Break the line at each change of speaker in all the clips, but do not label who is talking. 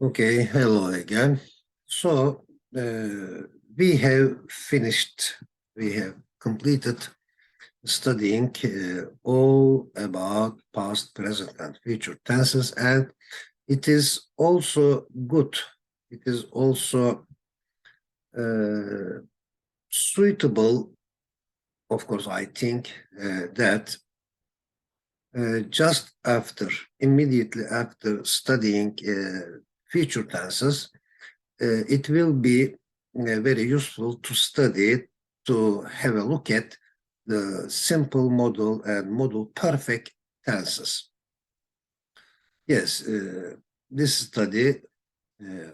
Okay, hello again. So we have finished, we have completed studying all about past, present, and future tenses, and it is also good. It is also suitable, of course, I think that just after, immediately after studying future tenses, it will be very useful to study it, to have a look at the simple modal and modal perfect tenses. Yes, this study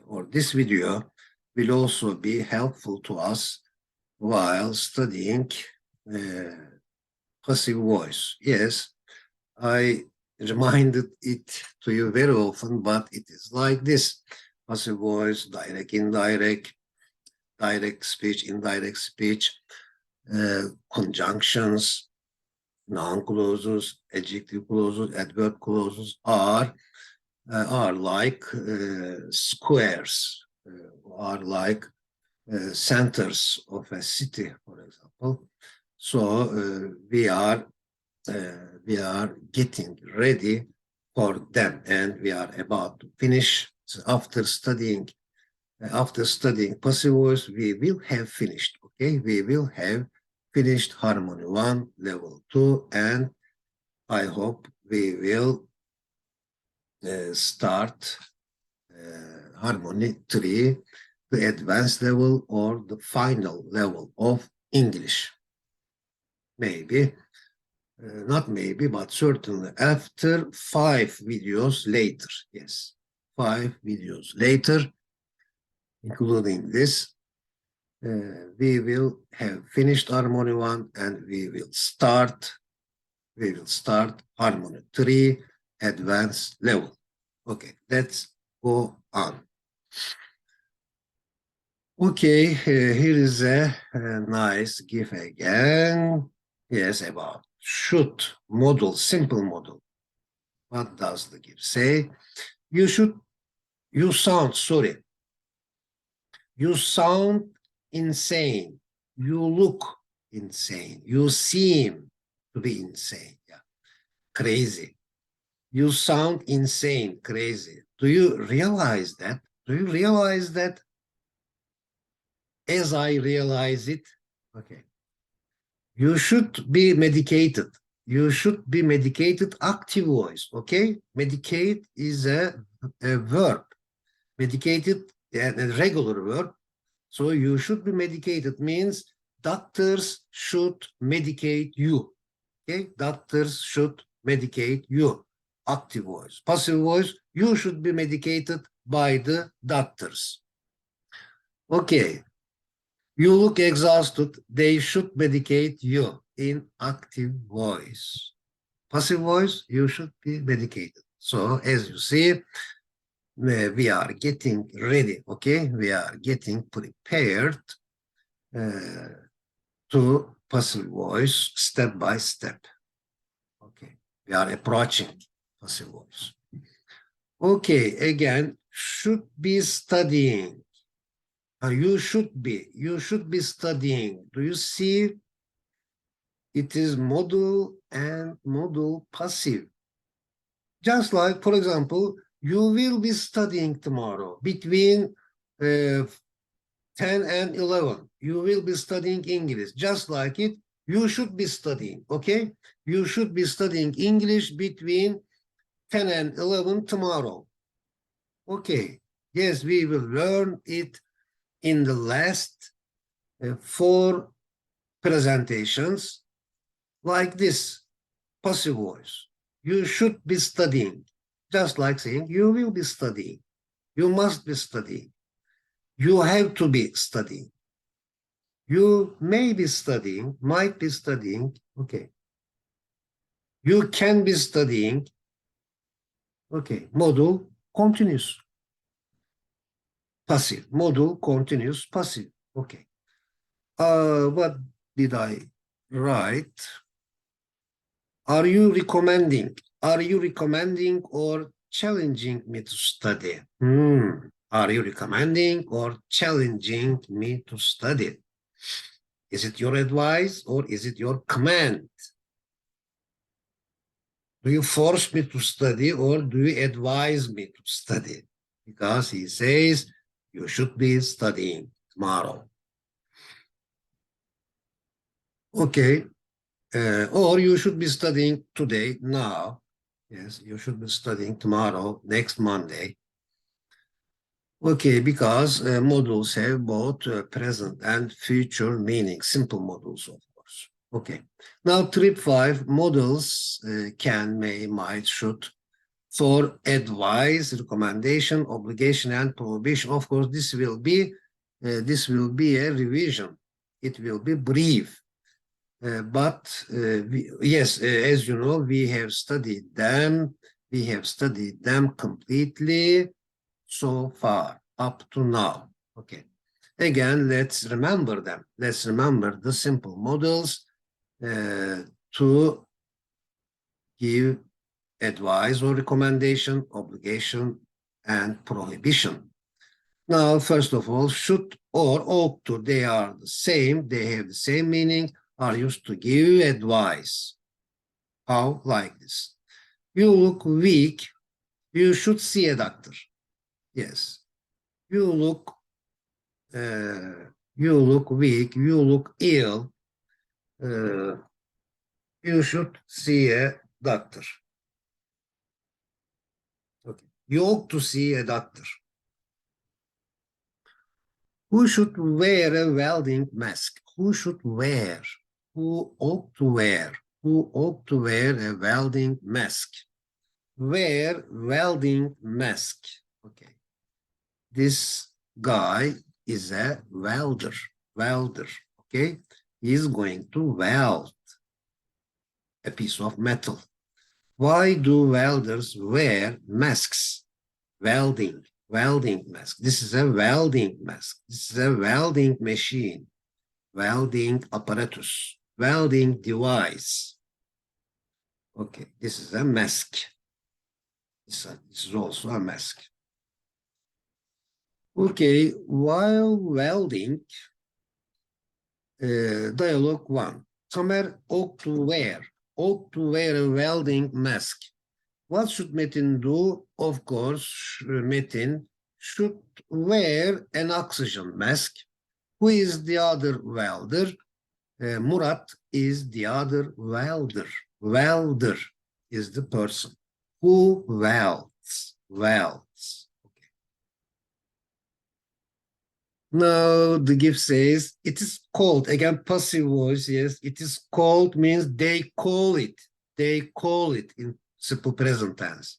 or this video will also be helpful to us while studying passive voice. Yes, I reminded it to you very often, but it is like this. Passive voice, direct, indirect, direct speech, indirect speech, conjunctions, noun clauses, adjective clauses, adverb clauses are like squares, are like centers of a city, for example. So we are getting ready for them, and we are about to finish. So after studying passive voice, we will have finished. Okay, we will have finished harmony 1, level 2, and I hope we will start harmony 3, the advanced level or the final level of English. Maybe, not maybe, but certainly after 5 videos later. Yes, 5 videos later, including this, we will have finished harmony 1 and we will start harmony 3 advanced level. Okay, let's go on. Okay, here is a nice GIF again. Yes, about should model, simple model. What does the GIF say? You sound insane. You look insane. You seem to be insane. Yeah, crazy. You sound insane, crazy. Do you realize that? Do you realize that? As I realize it, okay. You should be medicated. You should be medicated, active voice, okay? Medicate is a verb. Medicated, a regular verb. So you should be medicated means doctors should medicate you, okay? Doctors should medicate you, active voice. Passive voice, you should be medicated by the doctors. Okay, you look exhausted. They should medicate you in active voice. Passive voice, you should be medicated. So as you see, we are getting ready, okay? We are getting prepared to passive voice step by step. Okay, we are approaching passive voice. Okay, again, should be studying. You should be studying. Do you see? It is modal and modal passive. Just like, for example, you will be studying tomorrow between 10 and 11. You will be studying English. Just like it, you should be studying, okay? You should be studying English between 10 and 11 tomorrow. Okay, yes, we will learn it in the last 4 presentations like this, passive voice. You should be studying, just like saying you will be studying. You must be studying. You have to be studying. You may be studying, might be studying, okay. You can be studying, okay. Modal continuous. Passive, modal continuous passive, okay. What did I write? Are you recommending? Are you recommending or challenging me to study. Are you recommending or challenging me to study? Is it your advice or is it your command? Do you force me to study or do you advise me to study? Because he says you should be studying tomorrow. Okay. Or you should be studying today, now. Yes, you should be studying tomorrow, next Monday. Okay, because modals have both present and future meaning, simple modals, of course. Okay, now trip 5, modals can, may, might, should, for advice, recommendation, obligation, and prohibition. Of course, this will be a revision. It will be brief. Yes, as you know, we have studied them. We have studied them completely so far, up to now. Okay. Again, let's remember them. Let's remember the simple models to give advice or recommendation, obligation, and prohibition. Now, first of all, should or ought to, they are the same. They have the same meaning, are used to give advice. How? Like this. You look weak. You should see a doctor. Yes. You look weak. You look ill. You should see a doctor. Okay. You ought to see a doctor. Who should wear a welding mask? Who should wear? Who ought to wear? Who ought to wear a welding mask? Wear welding mask. Okay. This guy is a welder. Welder. Okay. He's going to weld a piece of metal. Why do welders wear masks? Welding mask. This is a welding mask. This is a welding machine, welding apparatus, welding device. Okay, this is a mask. This is also a mask. Okay, while welding, dialogue 1. Tamer ought to wear a welding mask. What should Metin do? Of course, Metin should wear an oxygen mask. Who is the other welder? Murat is the other welder. Welder is the person who welds. Okay. Now the gift says it is called, again passive voice, yes, it is called means they call it. They call it in simple present tense.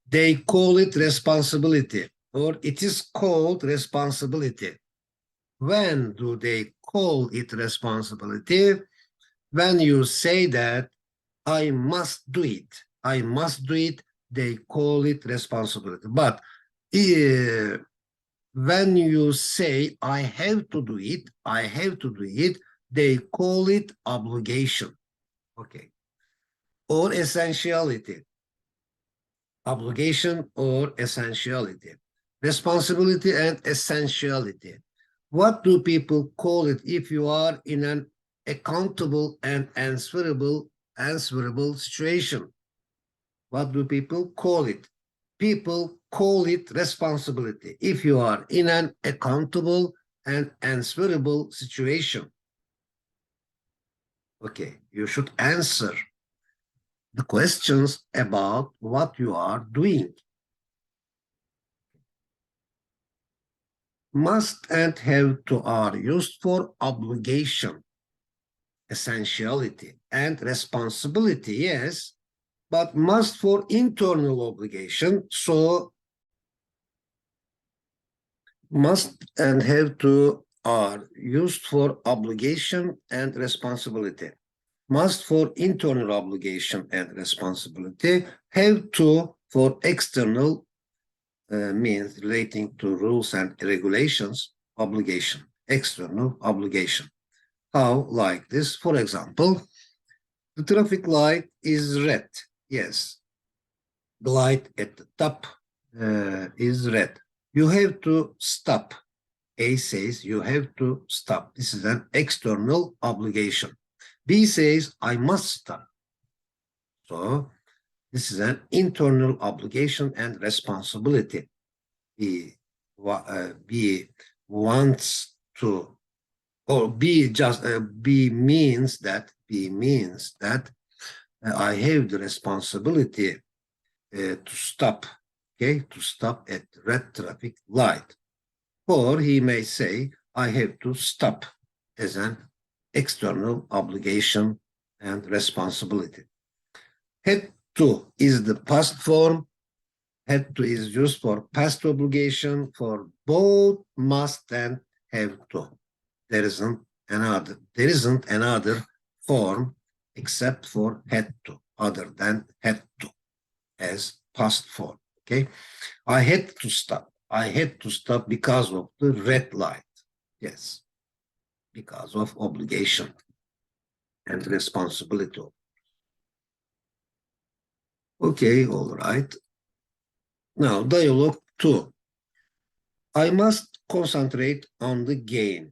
They call it responsibility, or it is called responsibility. When do they call it responsibility? When you say that I must do it. I must do it, they call it responsibility. But when you say I have to do it, they call it obligation. Okay. Or essentiality. Obligation or essentiality. Responsibility and essentiality. What do people call it if you are in an accountable and answerable situation? What do people call it? People call it responsibility if you are in an accountable and answerable situation. Okay, you should answer the questions about what you are doing. Must and have to are used for obligation, essentiality, and responsibility, yes, but must for internal obligation. So must and have to are used for obligation and responsibility. Must for internal obligation and responsibility. Have to for external means relating to rules and regulations, obligation, external obligation. How? Like this. For example, the traffic light is red. Yes. glide at the top is read. You have to stop. A says you have to stop. This is an external obligation. B says I must stop. So this is an internal obligation and responsibility. B wants to, or B means that I have the responsibility to stop, okay, to stop at red traffic light. Or he may say, I have to stop as an external obligation and responsibility. Had to is the past form. Had to is used for past obligation for both must and have to. There isn't another form except for had to, other than had to as past form. Okay, I had to stop. I had to stop because of the red light. Yes, because of obligation and responsibility. Okay, all right. Now, dialogue 2. I must concentrate on the game.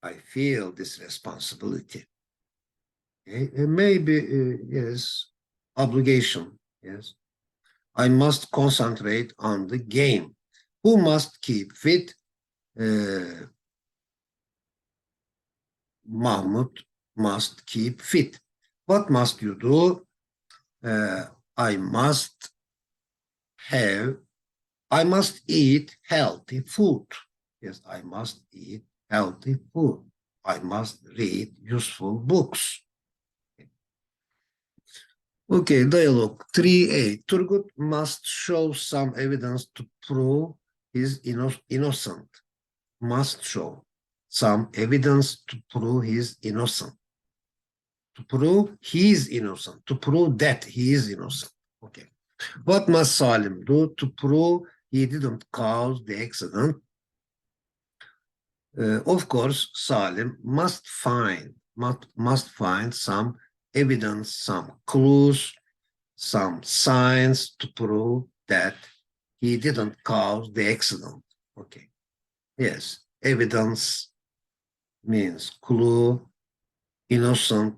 I feel this responsibility. Okay? Maybe, yes, obligation. Yes. I must concentrate on the game. Who must keep fit? Mahmud must keep fit. What must you do? I must eat healthy food. Yes, I must eat healthy food. I must read useful books. Okay, dialogue 3A. Turgut must show some evidence to prove he's innocent. Must show some evidence to prove he's innocent. To prove he's innocent. To prove that he is innocent. Okay. What must Salim do to prove he didn't cause the accident? Of course, Salim must find some evidence, some clues, some signs to prove that he didn't cause the accident. Okay. Yes, evidence means clue, innocent,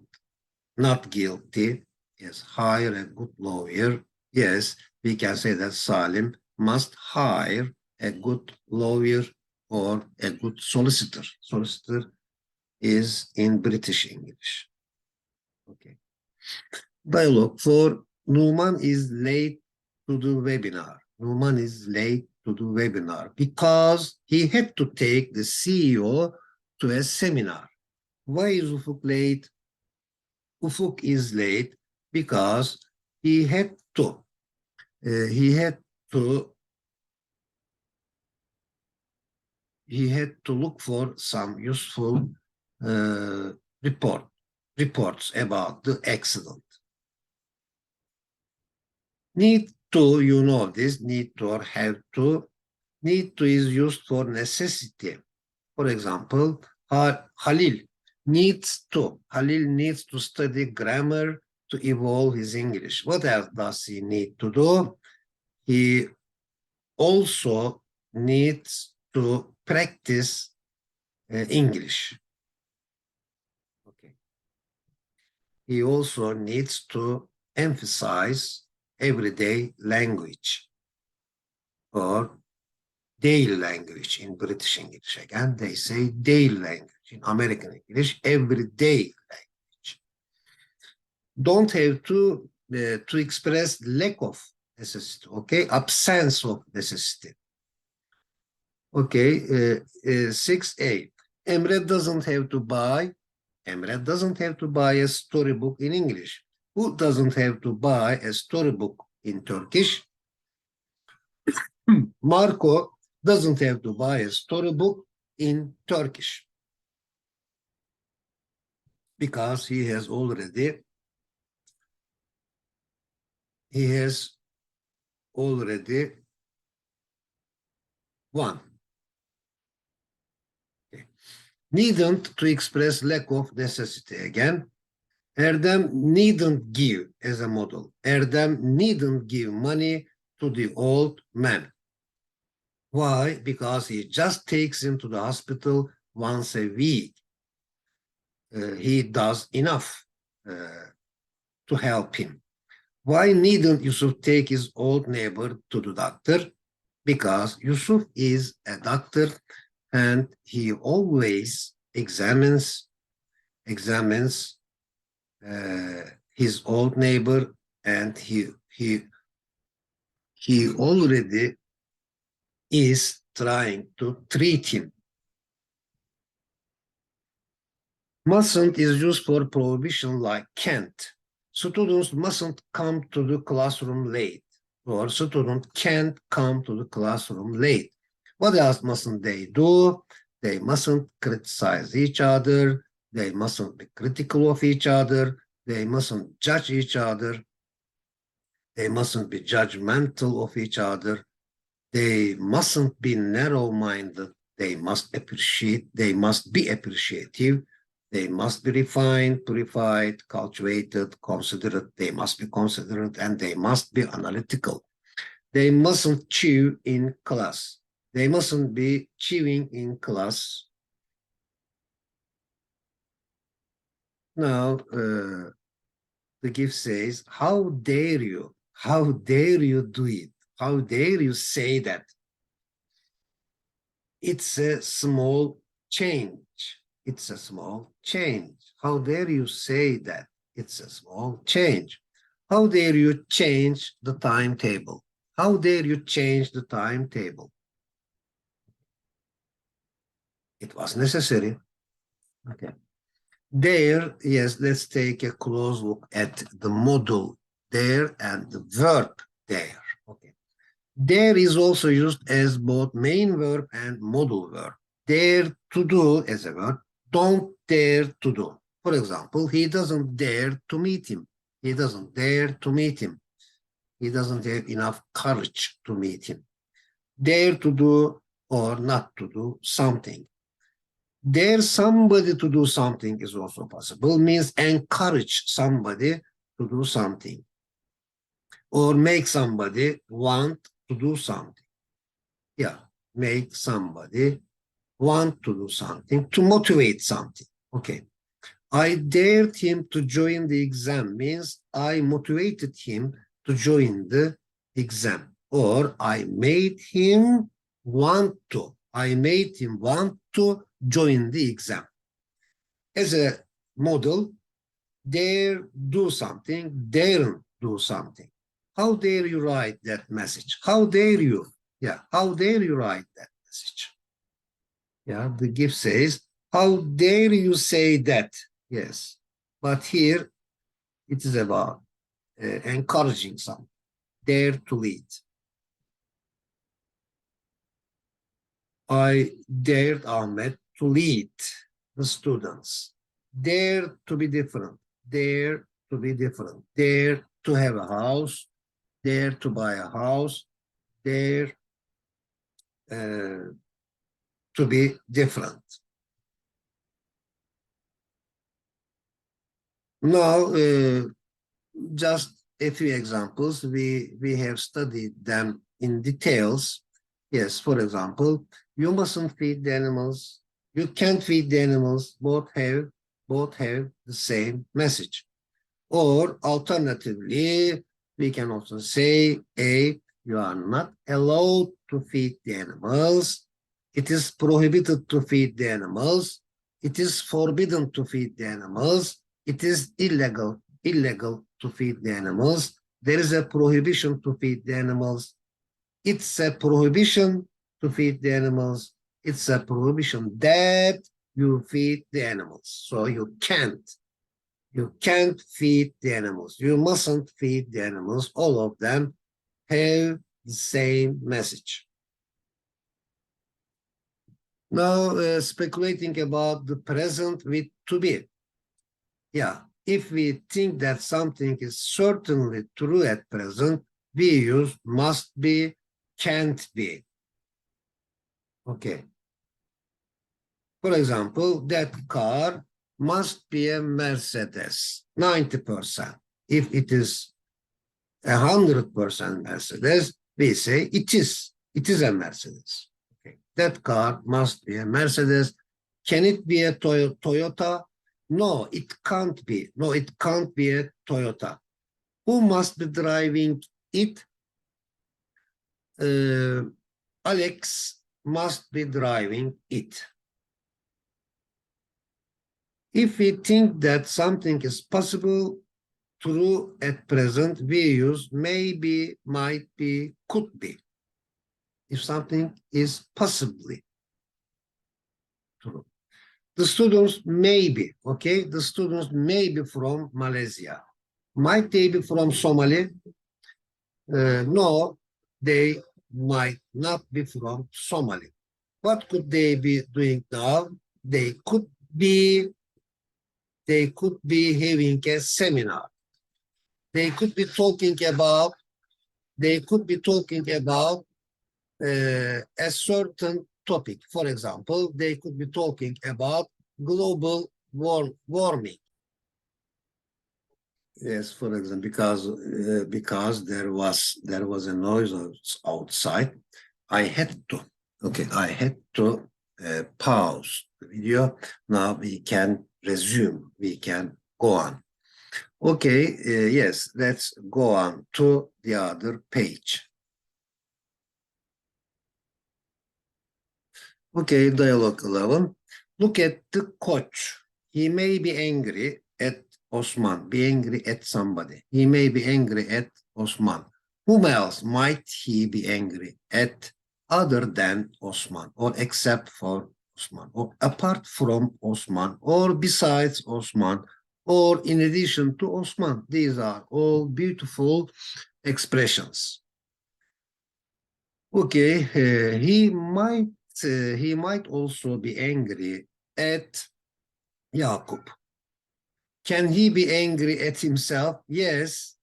not guilty. Yes, hire a good lawyer. Yes, we can say that Salim must hire a good lawyer or a good solicitor. Solicitor is in British English. Okay. Dialogue 4. Numan is late to the webinar. Numan is late to the webinar because he had to take the CEO to a seminar. Why is Ufuk late? Ufuk is late because he had to look for some useful reports about the accident. Need to, you know this, need to or have to. Need to is used for necessity. For example, Halil needs to study grammar to evolve his English. What else does he need to do? He also needs to practice English. Okay. He also needs to emphasize everyday language or daily language in British English. Again, they say daily language. In American English, everyday language. Don't have to express lack of necessity, okay? Absence of necessity. Okay, 6A. Emre doesn't have to buy a storybook in English. Who doesn't have to buy a storybook in Turkish? Marco doesn't have to buy a storybook in Turkish because he has already won. Okay. Needn't to express lack of necessity again. Erdem needn't give as a model. Erdem needn't give money to the old man. Why? Because he just takes him to the hospital once a week. He does enough to help him. Why needn't Yusuf take his old neighbor to the doctor? Because Yusuf is a doctor and he always examines his old neighbor, and he already is trying to treat him. Mustn't is used for prohibition like can't. Students mustn't come to the classroom late, or students can't come to the classroom late. What else mustn't they do? They mustn't criticize each other. They mustn't be critical of each other. They mustn't judge each other. They mustn't be judgmental of each other. They mustn't be narrow-minded. They must be appreciative. They must be refined, purified, cultivated, considerate. They must be considerate, and they must be analytical. They mustn't chew in class. They mustn't be chewing in class. Now, the gift says, how dare you? How dare you do it? How dare you say that? It's a small change. It's a small change. How dare you say that? It's a small change. How dare you change the timetable? How dare you change the timetable? It was necessary. Okay. There, yes, let's take a close look at the modal there and the verb there. Okay. There is also used as both main verb and modal verb. Dare to do as a verb, don't dare to do. For example, he doesn't dare to meet him. He doesn't dare to meet him. He doesn't have enough courage to meet him. Dare to do or not to do something. Dare somebody to do something is also possible, means encourage somebody to do something or make somebody want to do something. Yeah, make somebody want to do something, to motivate something. Okay. I dared him to join the exam means I motivated him to join the exam, or I made him want to. I made him want to join the exam. As a model, dare do something, daren't do something. How dare you write that message? How dare you? Yeah, how dare you write that message? Yeah, the gift says, how dare you say that? Yes, but here it is about encouraging someone. Dare to lead. I dared Ahmed to lead the students. Dare to be different. Dare to be different. Dare to have a house. Dare to buy a house. Dare to be different. Now, just a few examples. We have studied them in details. Yes, for example, you mustn't feed the animals. You can't feed the animals. Both have the same message. Or alternatively, we can also say, A, you are not allowed to feed the animals. It is prohibited to feed the animals. It is forbidden to feed the animals. It is illegal to feed the animals. There is a prohibition to feed the animals. It's a prohibition to feed the animals. It's a prohibition that you feed the animals. So you can't feed the animals. You mustn't feed the animals. All of them have the same message. Now, speculating about the present with to be. Yeah, if we think that something is certainly true at present, we use must be, can't be. Okay. For example, that car must be a Mercedes. 90%. If it is 100% Mercedes, we say it is a Mercedes. Okay. That car must be a Mercedes. Can it be a Toyota? No, it can't be. No, it can't be a Toyota. Who must be driving it? Alex must be driving it. If we think that something is possible, true at present, we use maybe, might be, could be. If something is possibly true. The students may be, okay? The students may be from Malaysia. Might they be from Somali? No, they might not be from Somali. What could they be doing now? They could be having a seminar. They could be talking about a certain topic. For example, they could be talking about global warming. Yes, for example, because there was a noise outside, I had to pause the video. Now we can resume. We can go on. Okay, yes, let's go on to the other page. Okay, dialogue 11. Look at the coach. He may be angry at Osman, be angry at somebody. He may be angry at Osman. Whom else might he be angry at other than Osman, or except for Osman, or apart from Osman, or besides Osman, or in addition to Osman? These are all beautiful expressions. Okay, he might also be angry at Jacob. Can he be angry at himself? Yes,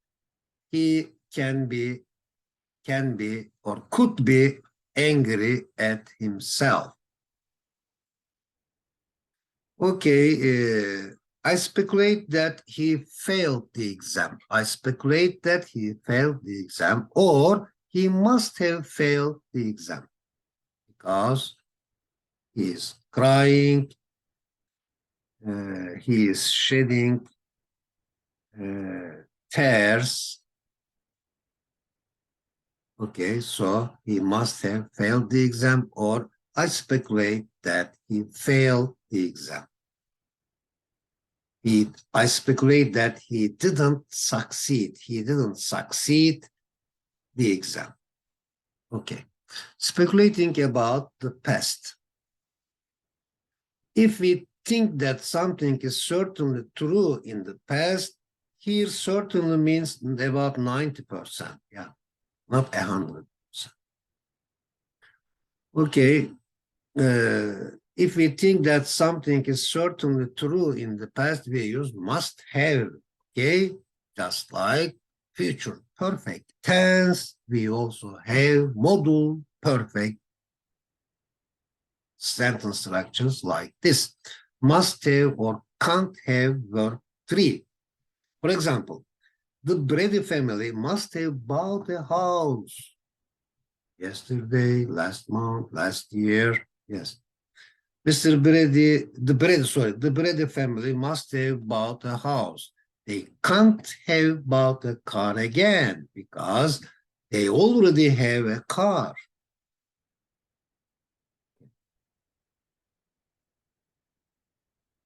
he can be or could be angry at himself. Okay, I speculate that he failed the exam. I speculate that he failed the exam, or he must have failed the exam because he is crying, he is shedding tears. Okay, so he must have failed the exam, or I speculate that he failed the exam. I speculate that he didn't succeed. He didn't succeed the exam. Okay, speculating about the past. If we think that something is certainly true in the past, here certainly means about 90%, yeah, not 100%. Okay, if we think that something is certainly true in the past, we use must have, okay? Just like future perfect tense, we also have modal perfect sentence structures like this. Must have or can't have verb 3. For example, the Brady family must have bought a house yesterday, last month, last year. Yes. The Brady family must have bought a house. They can't have bought a car again because they already have a car.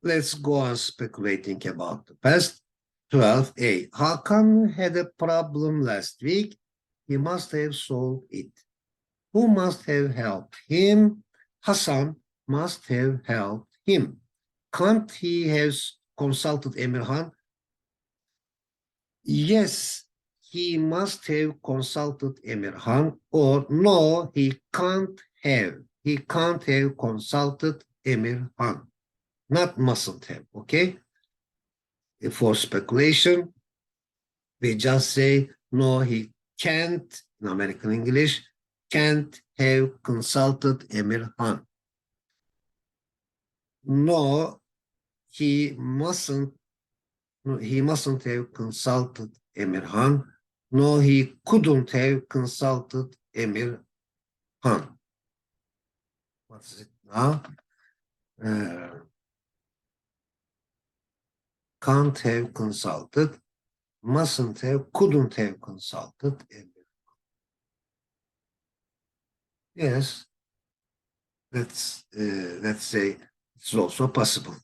Let's go on speculating about the past. 12a. Hakan had a problem last week. He must have solved it. Who must have helped him? Hassan must have helped him. Can't he have consulted Emirhan? Yes, he must have consulted Emirhan, or no, he can't have. He can't have consulted Emirhan. Not mustn't have, okay? For speculation, we just say, no, he can't, in American English, can't have consulted Emirhan. No, he mustn't No, he mustn't have consulted Emirhan. No, he couldn't have consulted Emirhan. What is it now? Can't have consulted, mustn't have, couldn't have consulted Emirhan. Yes, let's say it's also possible.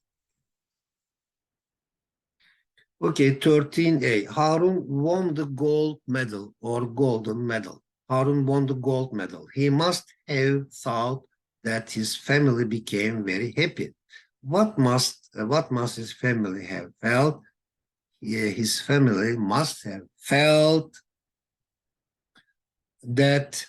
Okay, 13A. Harun won the gold medal or golden medal. Harun won the gold medal. He must have thought that his family became very happy. What must his family have felt? Yeah, his family must have felt that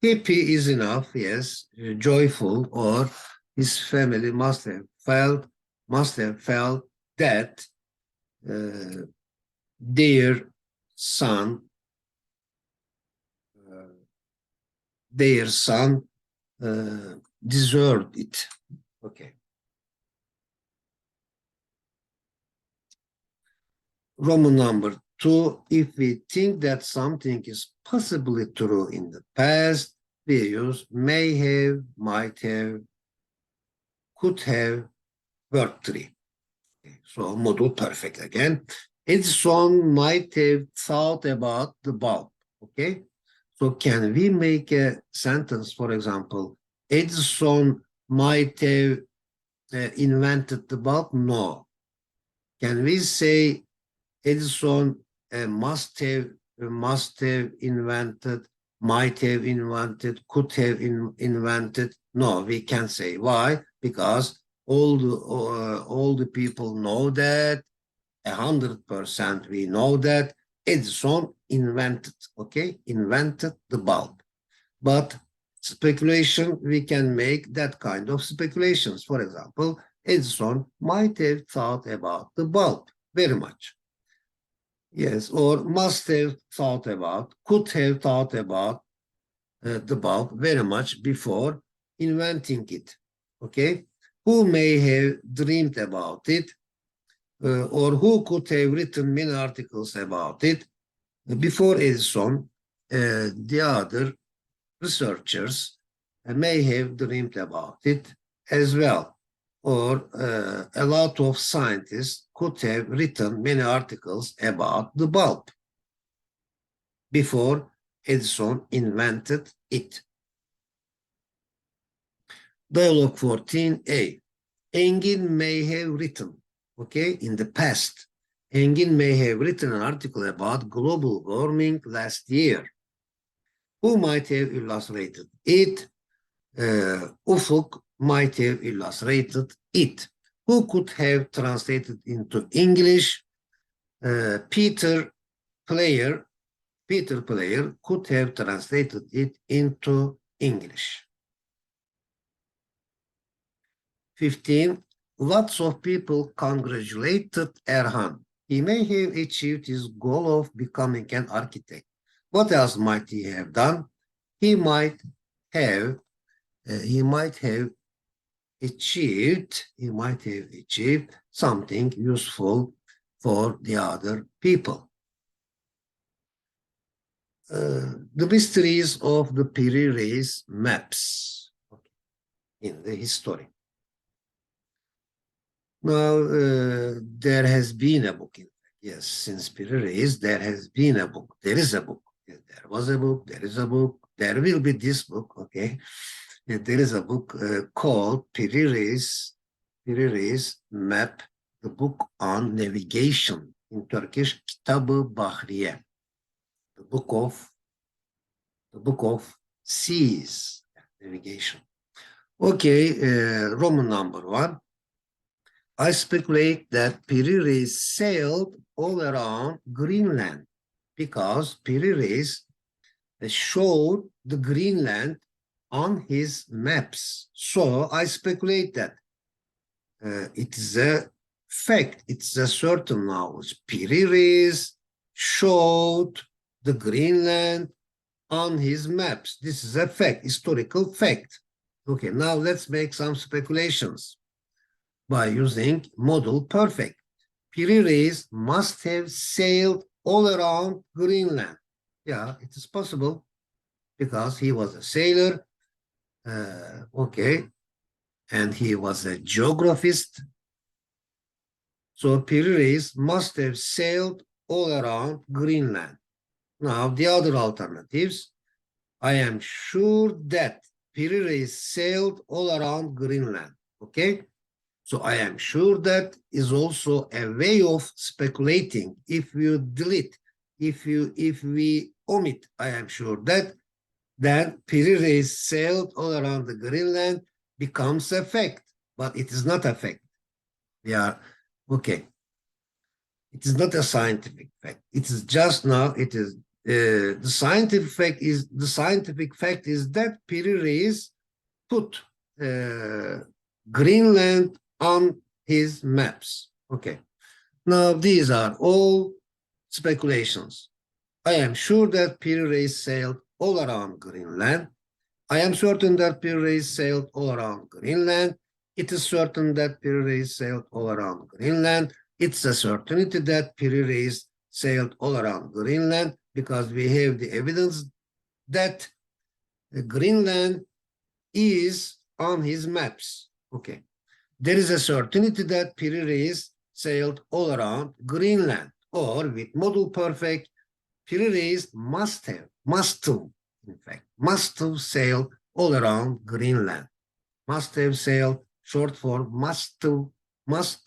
happy is enough, yes, joyful, or his family must have felt that uh, their son uh, their son deserved it. Okay. Roman number 2, if we think that something is possibly true in the past, we use may have, might have, could have, word 3. Okay. So modal perfect again. Edison might have thought about the bulb. Okay. So can we make a sentence, for example, Edison might have invented the bulb? No. Can we say Edison must have invented, might have invented, could have invented? No, we can't say. Why? Because all the people know that 100% we know that Edison invented, okay, invented the bulb. But speculation, we can make that kind of speculations. For example, Edison might have thought about the bulb very much. Yes, or must have thought about, could have thought about the bulb very much before inventing it. Okay, who may have dreamed about it, or who could have written many articles about it before Edison. The other researchers may have dreamed about it as well, or a lot of scientists could have written many articles about the bulb before Edison invented it. Dialogue 14A. Engin may have written, okay, in the past, Engin may have written an article about global warming last year. Who might have illustrated it? Ufuk might have illustrated it. Who could have translated into English? Peter Player could have translated it into English. 15. Lots of people congratulated Erhan. He may have achieved his goal of becoming an architect. What else might he have done? He might have achieved something useful for the other people. The mysteries of the Piri Reis maps in the history. Now, there has been a book. Yes, since Piri Reis, there has been a book. There is a book. There was a book. There is a book. There will be this book. Okay, there is a book called Piri Reis Map, the book on navigation, in Turkish, Kitab-ı Bahriye, the book of seas, navigation. Okay, Roman number 1. I speculate that Piri Reis sailed all around Greenland because Piri Reis showed the Greenland on his maps. So I speculate that it is a fact, it's a certain knowledge. Piri Reis showed the Greenland on his maps. This is a fact, historical fact. Okay, now let's make some speculations. by using modal perfect. Piri must have sailed all around Greenland. Yeah, it is possible because he was a sailor. Okay, and he was a geographist. So Piri must have sailed all around Greenland. Now, the other alternatives, I am sure that Piri sailed all around Greenland. Okay, so I am sure that is also a way of speculating. If you delete, if we omit, I am sure that, then Piri sailed all around the Greenland becomes a fact, but it is not a fact. We are okay. It is not a scientific fact. It is just now. It is the scientific fact is that Piri put Greenland on his maps. Okay. Now these are all speculations. I am sure that Piri sailed all around Greenland. I am certain that Piri sailed all around Greenland. It is certain that Piri sailed all around Greenland. It's a certainty that Piri sailed all around Greenland because we have the evidence that Greenland is on his maps. Okay. There is a certainty that Piri sailed all around Greenland, or with modal perfect, Piri must have sailed all around Greenland. Must have sailed, short form, must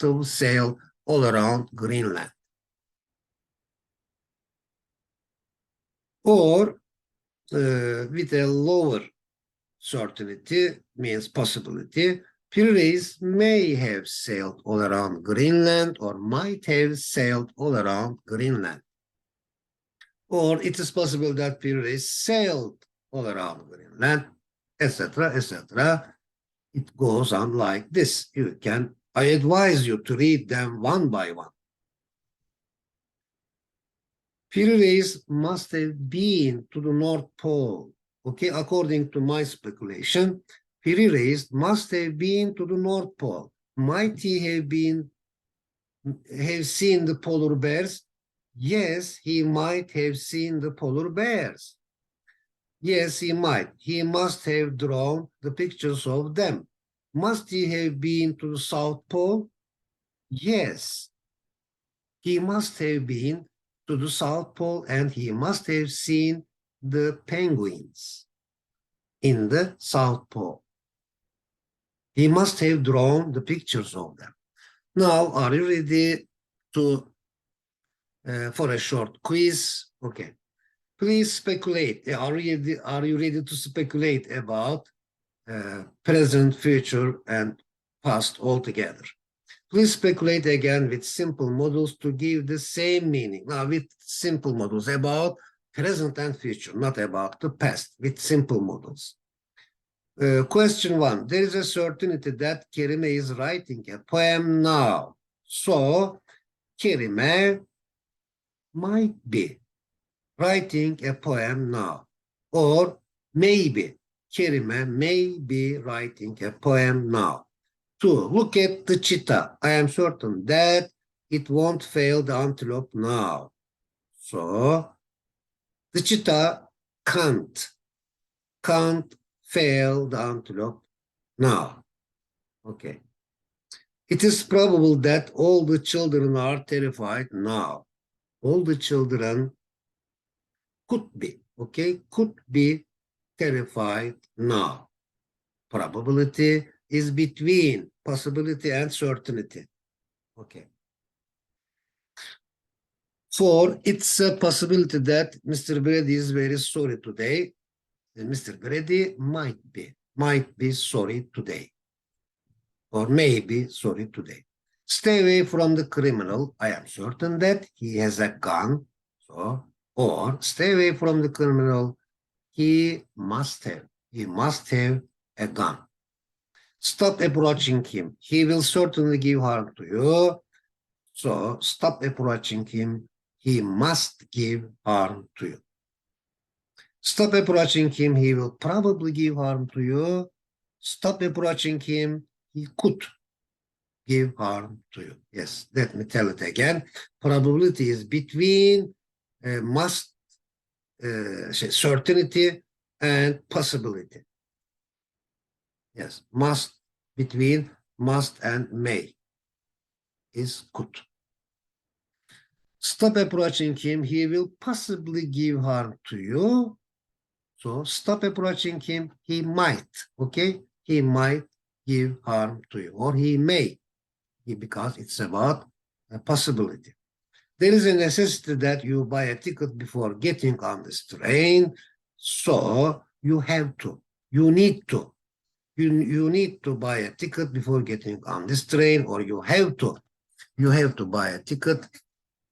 have sailed all around Greenland. Or with a lower certainty, means possibility, Piri may have sailed all around Greenland or might have sailed all around Greenland. Or it is possible that Piri sailed all around Greenland, etc., etc. It goes on like this. I advise you to read them one by one. Piri must have been to the North Pole. Okay, according to my speculation, Piri must have been to the North Pole. Might he have seen the polar bears? Yes, he might have seen the polar bears. Yes, he might. He must have drawn the pictures of them. Must he have been to the South Pole? Yes. He must have been to the South Pole and he must have seen the penguins in the South Pole. He must have drawn the pictures of them. Now, are you ready for a short quiz? Okay. Please speculate. Are you ready to speculate about present, future, and past altogether? Please speculate again with simple models to give the same meaning. Now, with simple models about present and future, not about the past, with simple models. Question 1. There is a certainty that Kerime is writing a poem now. So, Kerime might be writing a poem now. Or maybe Kerime may be writing a poem now. 2. Look at the cheetah. I am certain that it won't fail the antelope now. So, the cheetah can't fail the antelope now. Okay. It is probable that all the children are terrified now. All the children could be, okay, could be terrified now. Probability is between possibility and certainty. Okay. 4, it's a possibility that Mr. Brady is very sorry today. And Mr. Brady might be sorry today. Or maybe sorry today. Stay away from the criminal. I am certain that he has a gun. So, or stay away from the criminal. He must have a gun. Stop approaching him. He will certainly give harm to you. So stop approaching him. He must give harm to you. Stop approaching him. He will probably give harm to you. Stop approaching him. He could give harm to you. Yes, let me tell it again. Probability is between must, certainty and possibility. Yes, must, between must and may is could. Stop approaching him. He will possibly give harm to you. So stop approaching him. He might, okay? He might give harm to you, or he may, because it's about a possibility. There is a necessity that you buy a ticket before getting on this train. So you have to, you need to, you need to buy a ticket before getting on this train, or you have to buy a ticket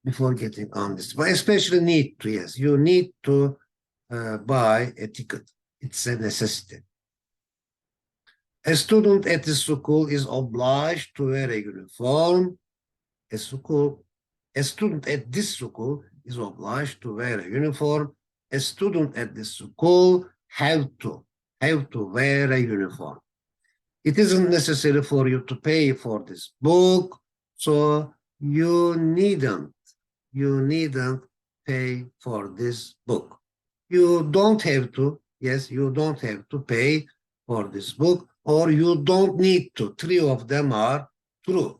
before getting on this, but especially need to, yes, you need to buy a ticket. It's a necessity. A student at the school is obliged to wear a uniform. A student at this school is obliged to wear a uniform. A student at this school have to wear a uniform. It isn't necessary for you to pay for this book, so you needn't pay for this book. You don't have to, yes, you don't have to pay for this book, or you don't need to. Three of them are true.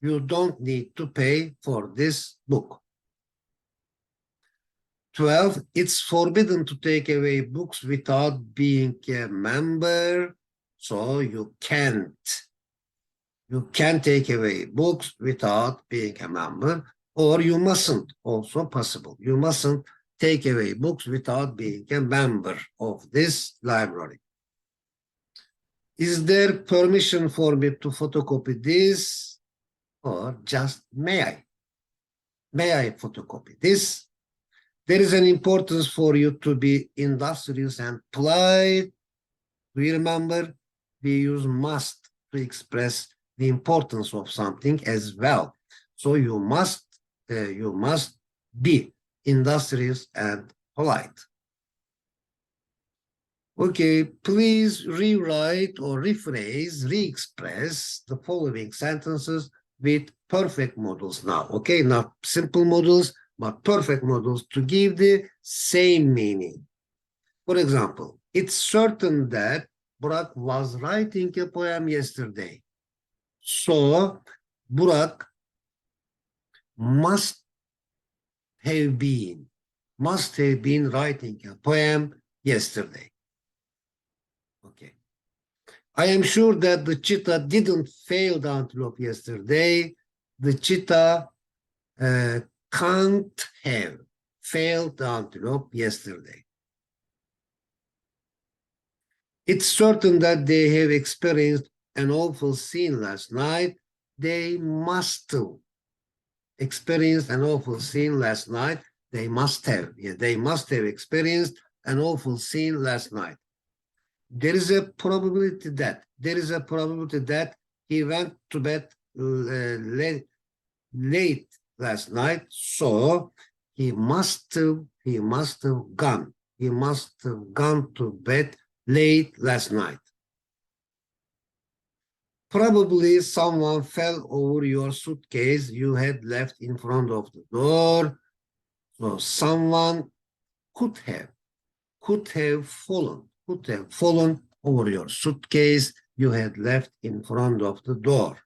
You don't need to pay for this book. 12, it's forbidden to take away books without being a member, so you can't. You can take away books without being a member, or you mustn't, also possible. You mustn't take away books without being a member of this library. Is there permission for me to photocopy this, or just may I? May I photocopy this? There is an importance for you to be industrious and polite. Do you remember? We use must to express the importance of something as well. So you must be industrious and polite. Okay, please rewrite or rephrase, re-express the following sentences with perfect modals now. Okay, not simple modals, but perfect modals to give the same meaning. For example, it's certain that Burak was writing a poem yesterday. So Burak must have been writing a poem yesterday. Okay. I am sure that the cheetah didn't fail the antelope yesterday. The cheetah can't have failed the antelope yesterday. It's certain that they have experienced an awful scene last night. They must have experienced an awful scene last night. They must have experienced an awful scene last night. There is a probability that he went to bed late last night, so he must have gone to bed late last night. Probably someone fell over your suitcase you had left in front of the door. So someone could have fallen over your suitcase you had left in front of the door.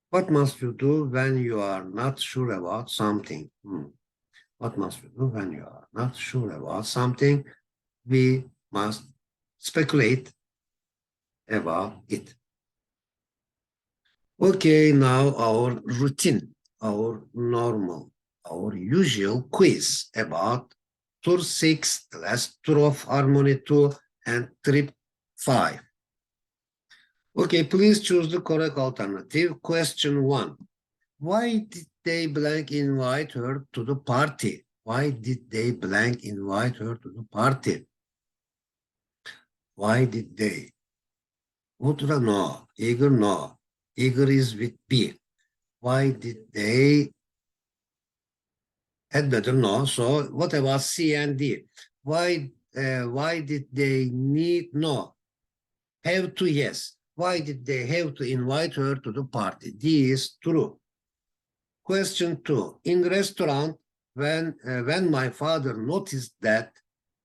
What must you do when you are not sure about something? What must you do when you are not sure about something? We must speculate about it. Okay, now our routine, our normal, our usual quiz about Tour 6, the last tour of Harmony 2, and Trip 5. Okay, please choose the correct alternative. Question 1. Why did they blank invite her to the party? Why did they blank invite her to the party? Why did they? Udra, no. Igor, no. Igor is with B. Why did they? Had better no. So what about C and D? Why did they need no? Have to, yes. Why did they have to invite her to the party? D is true. Question 2. In the restaurant, when my father noticed that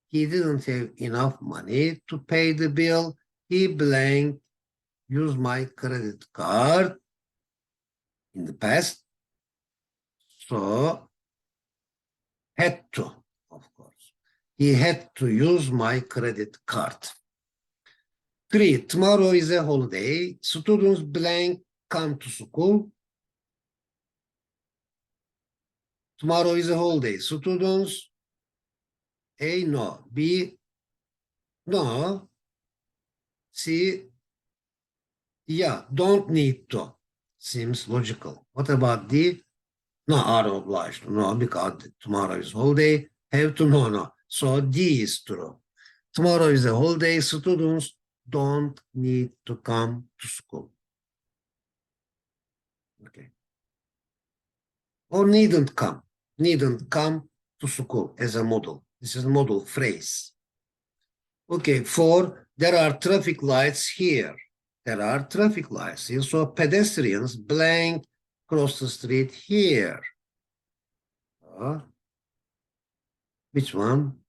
he didn't have enough money to pay the bill, he blank used my credit card in the past. So, had to, of course. He had to use my credit card. 3. Tomorrow is a holiday. Students blank come to school. Tomorrow is a holiday. Students, A, no. B, no. C, yeah, don't need to. Seems logical. What about D? No, are obliged. No, because tomorrow is holiday. Have to, no. So D is true. Tomorrow is a holiday. Students don't need to come to school. Okay. Or needn't come. Needn't come to school as a model. This is a model phrase. Okay, 4. There are traffic lights here. There are traffic lights here. So pedestrians blank cross the street here. Which one?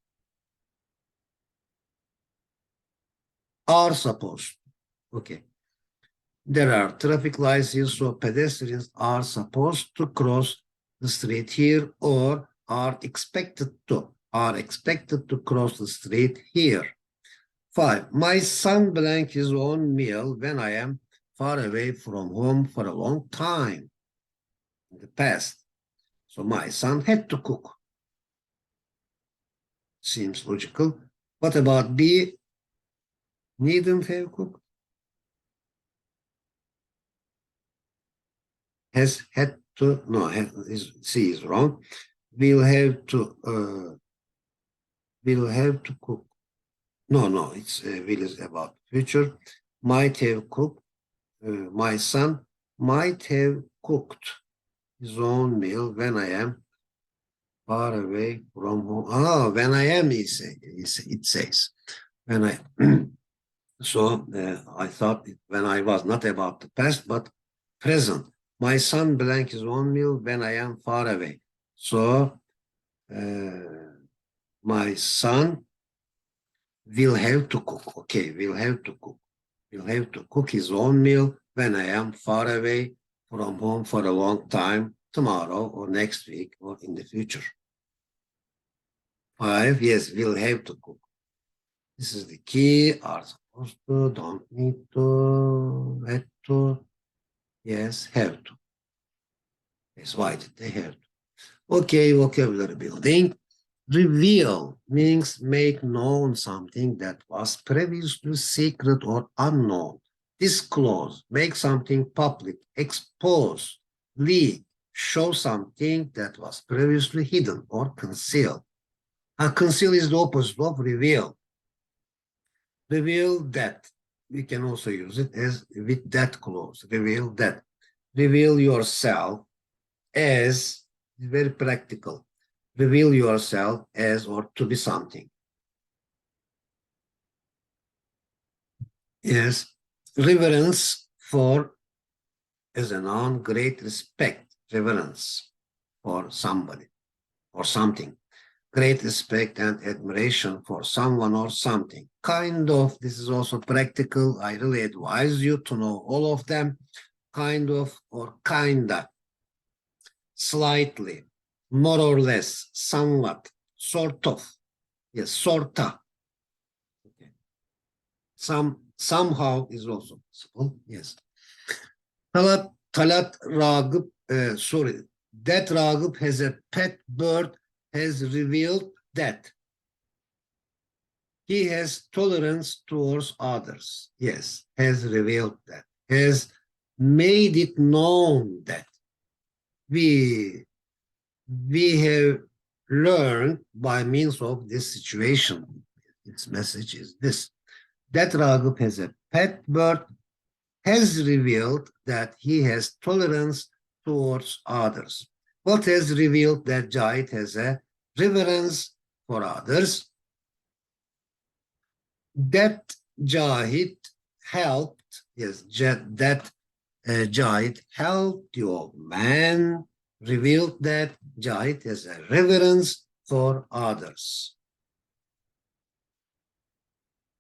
Are supposed. Okay. There are traffic lights here, so pedestrians are supposed to cross the street here or are expected to cross the street here. 5. My son blank his own meal when I am far away from home for a long time in the past. So my son had to cook. Seems logical. What about B? Needn't have cooked. Has had to, no, C is wrong. Will have to cook. No, it's will is about future. Might have cooked. My son might have cooked his own meal when I am far away from home. When I am, it says. When I, so I thought when I was not about the past, but present. My son blank his own meal when I am far away. So my son will have to cook. Okay, will have to cook. Will have to cook his own meal when I am far away from home for a long time, tomorrow or next week or in the future. 5, yes, will have to cook. This is the key. Are supposed to, don't need to, had to, yes, have to. Yes, why did they have to? Okay, vocabulary building. Reveal means make known something that was previously secret or unknown. Disclose, make something public. Expose, leak, show something that was previously hidden or concealed. Conceal is the opposite of reveal. Reveal that. We can also use it as with that clause. Reveal that. Reveal yourself as, very practical. Reveal yourself as or to be something. Yes. Reverence for as a noun, great respect, reverence for somebody or something. Great respect and admiration for someone or something. Kind of, this is also practical. I really advise you to know all of them. Kind of or kinda. Slightly, more or less, somewhat, sort of. Yes, sorta. Okay. Somehow is also possible. Yes. Talat Ragıp, sorry, that Ragıp has a pet bird has revealed that he has tolerance towards others. Yes, has revealed that. Has made it known that we have learned by means of this situation. Its message is this. That Ragıp has a pet bird has revealed that he has tolerance towards others. What has revealed that Cahit has a reverence for others? That Cahit helped Yes, that Jahit helped the old man, revealed that Jahit has a reverence for others.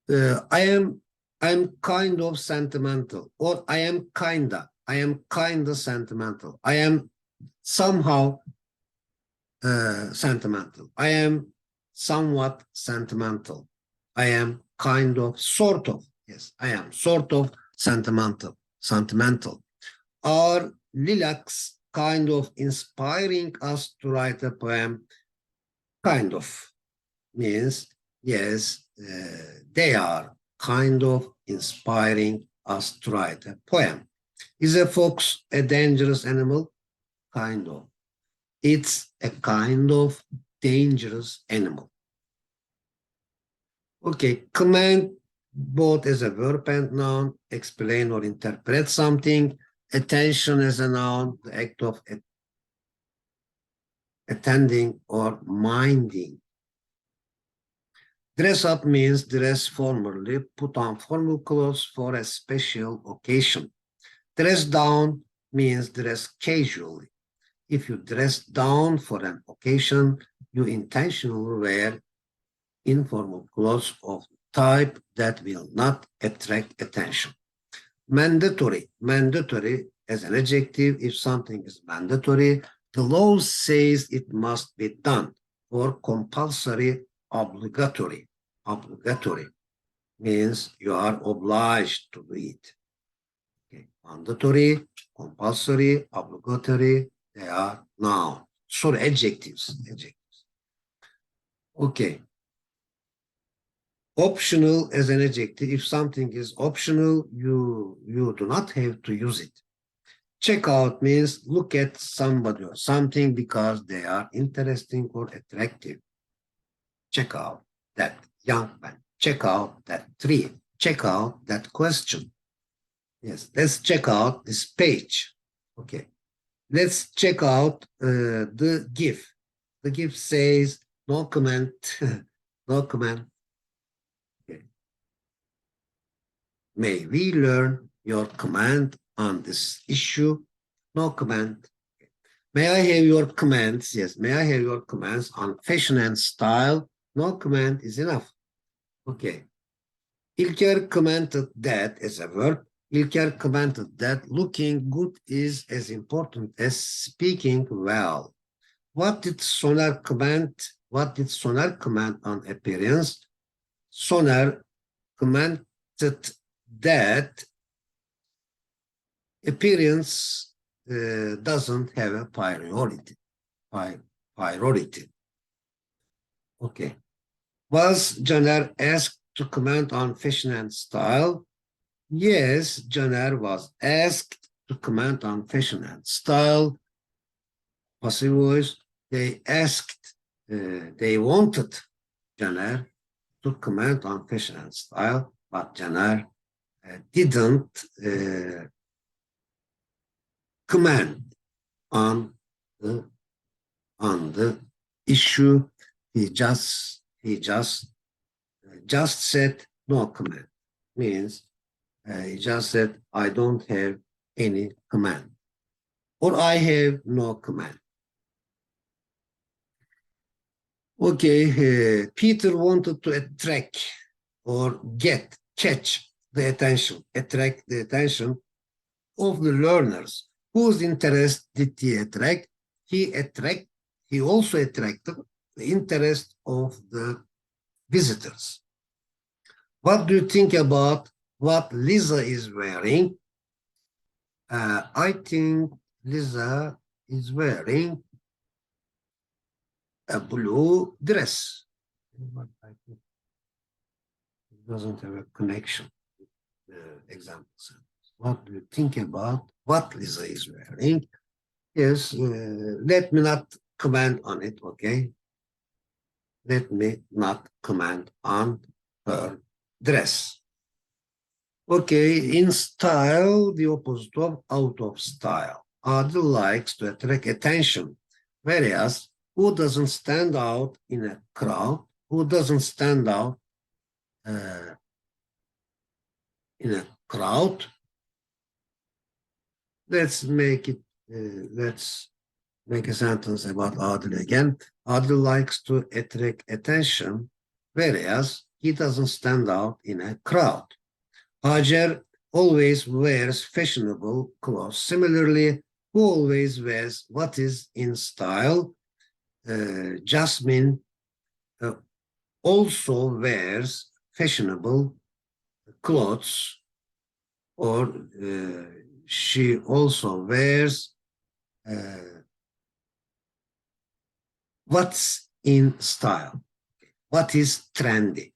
I'm kind of sentimental, or I am kinda sentimental. I am somehow sentimental. I am somewhat sentimental. I am kind of, sort of, yes, I am sort of sentimental. Are lilacs kind of inspiring us to write a poem? Kind of means, yes, they are kind of inspiring us to write a poem. Is a fox a dangerous animal? Kind of. It's a kind of dangerous animal. Okay, command both as a verb and noun, explain or interpret something. Attention as a noun, the act of attending or minding. Dress up means dress formally, put on formal clothes for a special occasion. Dress down means dress casually. If you dress down for an occasion, you intentionally wear informal clothes of type that will not attract attention. Mandatory as an adjective, if something is mandatory, the law says it must be done. Or compulsory, obligatory means you are obliged to do it. Okay. Mandatory, compulsory, obligatory, they are noun. Sorry, adjectives. Okay. Optional as an adjective. If something is optional, you do not have to use it. Check out means look at somebody or something because they are interesting or attractive. Check out that young man. Check out that tree. Check out that question. Yes, let's check out this page. Okay, let's check out the GIF. The GIF says no comment, no comment. Okay. May we learn your comment on this issue? No comment. Okay. May I have your comments? Yes, may I have your comments on fashion and style? No comment is enough. Okay. İlker commented that as a verb. İlker commented that looking good is as important as speaking well. What did Soner comment? What did Soner comment on appearance? Soner commented that appearance doesn't have a priority. Okay. Was Caner asked to comment on fashion and style? Yes, Caner was asked to comment on fashion and style. Passive voice. They asked, they wanted Caner to comment on fashion and style, but Caner didn't comment on the issue. He just said no comment. Means he just said I don't have any comment, or I have no comment. Okay, Peter wanted to attract or catch the attention, attract the attention of the learners. Whose interest did he attract? He also attracted the interest of the visitors. What do you think about what Lisa is wearing? I think Lisa is wearing a blue dress. It doesn't have a connection with the example sentence. What do you think about what Lisa is wearing? Yes, let me not comment on it, okay? Let me not comment on her dress. Okay, in style, the opposite of out of style. Adil likes to attract attention, whereas who doesn't stand out in a crowd, who doesn't stand out in a crowd, Let's make it, let's make a sentence about Adil again. Adil likes to attract attention, whereas he doesn't stand out in a crowd. Hajar always wears fashionable clothes. Similarly, who always wears what is in style? Jasmine also wears fashionable clothes, or she also wears what's in style, what is trendy.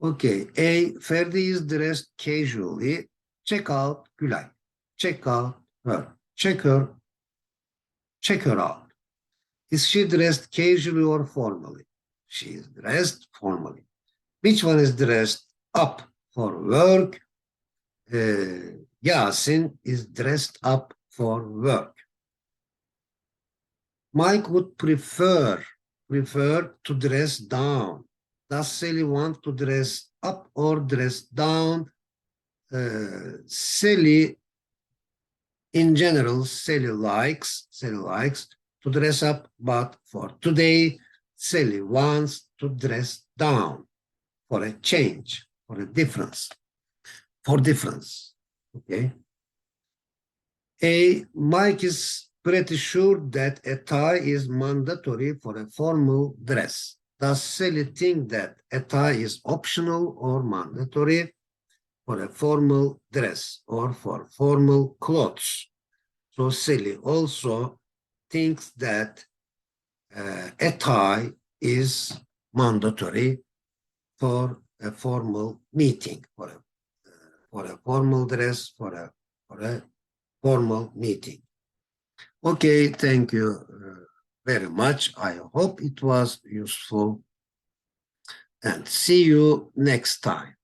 Okay, A, Ferdi is dressed casually. Check out Gülay. Check out her. Check her out. Is she dressed casually or formally? She is dressed formally. Which one is dressed up for work? Yasin is dressed up for work. Mike would prefer to dress down. Does Sally want to dress up or dress down? Sally, in general, Sally likes to dress up, but for today, Sally wants to dress down for a change, for a difference, okay? Mike is pretty sure that a tie is mandatory for a formal dress. Does Sally think that a tie is optional or mandatory for a formal dress or for formal clothes? So Sally also thinks that a tie is mandatory for a formal meeting, for a formal dress, for a formal meeting. Okay, thank you very much. I hope it was useful, and see you next time.